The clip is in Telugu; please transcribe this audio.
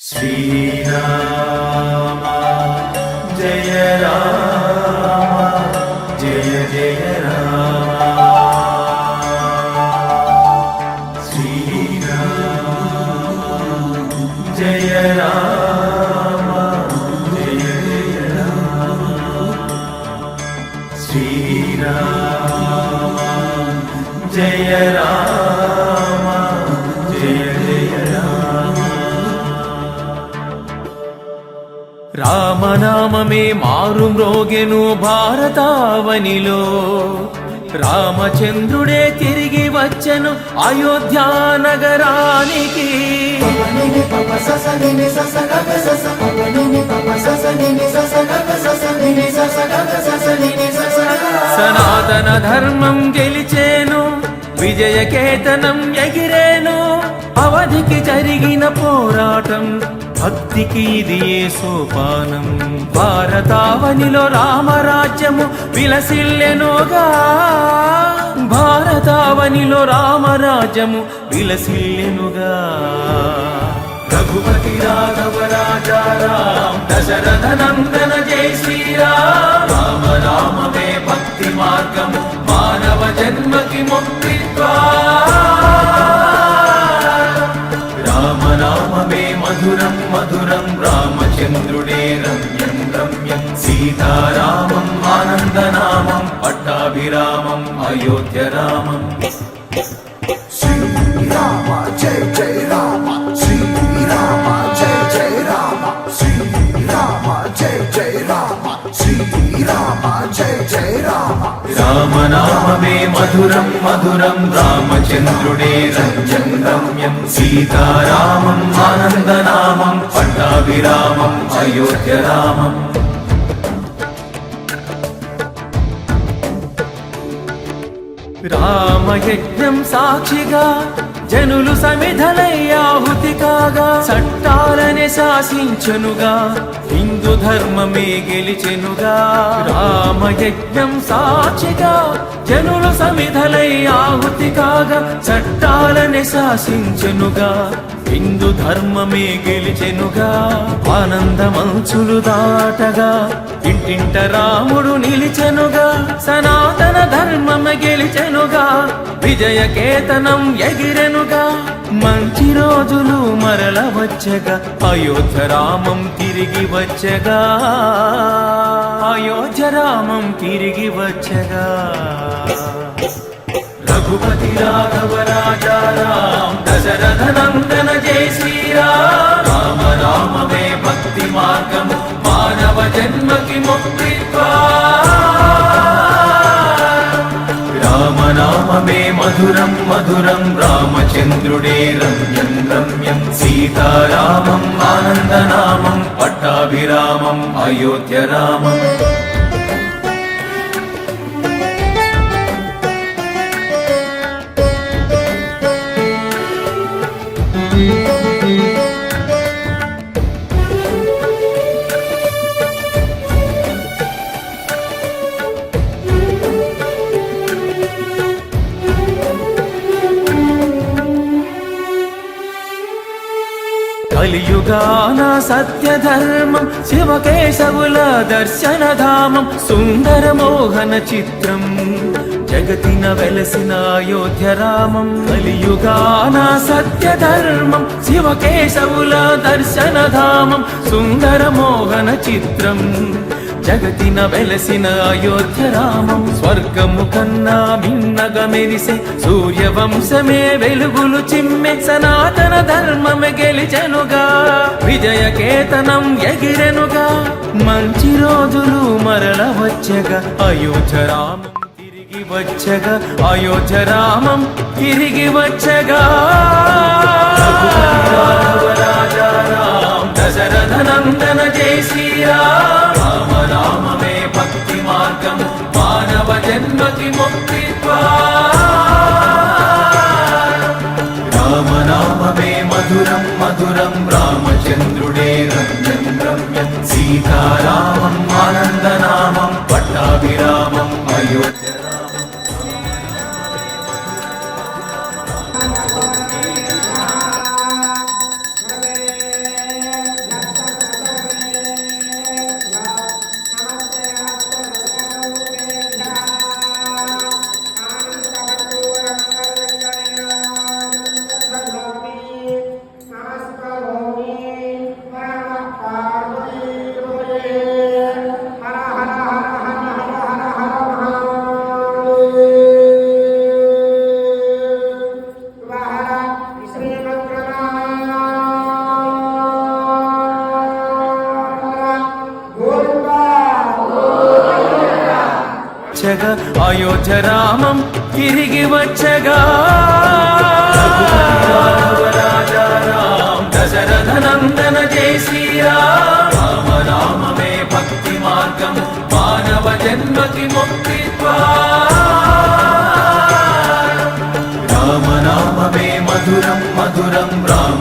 శ్రీరామ జయ రామ జయ జయ రామ శ్రీరామ జయ రామ జయ జయ రామ శ్రీరామ జయ రామ జయ జయ రామ రామనామమే మారు మ్రోగెను భారతావనిలో రామచంద్రుడే తిరిగి వచ్చెను అయోధ్యా నగరానికి సనాతన ధర్మం గెలిచేను విజయకేతనం ఎగిరేను అవధికి జరిగిన పోరాటం భక్తికి ఇది ఏ సోపానం భారతావనిలో రామరాజ్యము విలసిల్లెనుగా భారతావనిలో రామరాజ్యము విలసిల్లెనుగా రఘుపతి రాఘవ రాజా రామ దశరథ నందన జై శ్రీరామ రామ రామమే భక్తి మార్గము మానవ జన్మకి ముక్తిత్వా రామనామమే మధురం మధురం రామచంద్రుడే రమ్యం రమ్యం సీతారామం ఆనందనామం పట్టాభిరామం అయోధ్య రామం శ్రీరామ జయ జయ రామ శ్రీరామ జయ జయ రామ శ్రీరామ జయ జయ రామ శ్రీరామ జయ జయ రామ రామనామమే మధురం మధురం రామచంద్రుడే రమ్యం రమ్యం సీతారామం ఆనందనామం పట్టాభిరామం అయోధ్య రామం రామయజ్ఞం సాక్షిగా జనులు సమిధలై ఆహుతి కాగా చట్టాలనే శాసించనుగా హిందూ ధర్మమే గెలిచెనుగా రామయజ్ఞం సాక్షిగా జనులు సమిధలై ఆహుతి కాగా చట్టాలనే శాసించనుగా హిందూ ధర్మమే గెలిచెనుగా ఆనందమంచులు దాటగా ఇంటింట రాముడు నిలిచెనుగా సనాతన ధర్మం గెలిచెనుగా విజయకేతనం ఎగిరెనుగా మంచి రోజులు మరల వచ్చగా అయోధ్య రామం తిరిగి వచ్చగా అయోధ్య రామం తిరిగి వచ్చగా రఘుపతి రాఘవ రాజా రామ దశరథ నందన జై శ్రీరామ రామ రామమే భక్తి మార్గము మానవ జన్మకి ముక్తిత్వా రామనామమే మధురం మధురం రామచంద్రుడే రమ్యం రమ్యం సీతారామం ఆనందనామం పట్టాభిరామం అయోధ్య రామం కలియుగాన సత్యధర్మం శివకేశవుల దర్శనధామం సుందర మోహన చిత్రం జగతిన వెలసిన అయోధ్య రామం కలియుగాన సత్యధర్మం శివకేశవుల దర్శనధామం సుందర మోహన చిత్రం జగతిన వెలసిన అయోధ్య రామం స్వర్గము కన్నా భిన్నగా మెరిసే సూర్యవంశమే వెలుగులు చిమ్మె సనాతన ధర్మమే గెలిచెనుగా విజయకేతనం ఎగిరెనుగా మంచి రోజులు మరల వచ్చగా అయోధ్య రామం తిరిగి వచ్చగా అయోధ్య రామం తిరిగి వచ్చగా రాజా రామ దశరథ నందన జై శ్రీరామ రామ రామమే భక్తి మార్గము మానవ జన్మకి ముక్తిత్వా రామనామమే మధురం మధురం రామచంద్రుడే రమ్యం రమ్యం సీతారామం ఆనందనామం పట్టాభిరామం అయోధ్య రామం వచ్చగా అయోధ్య రామం తిరిగి వచ్చగా రాజా రామ్ దశరథ నందన జై శ్రీరామ్ రామ రామమే భక్తి మార్గము మానవ జన్మకి ముక్తి రామ నామమే మధురం మధురం రామ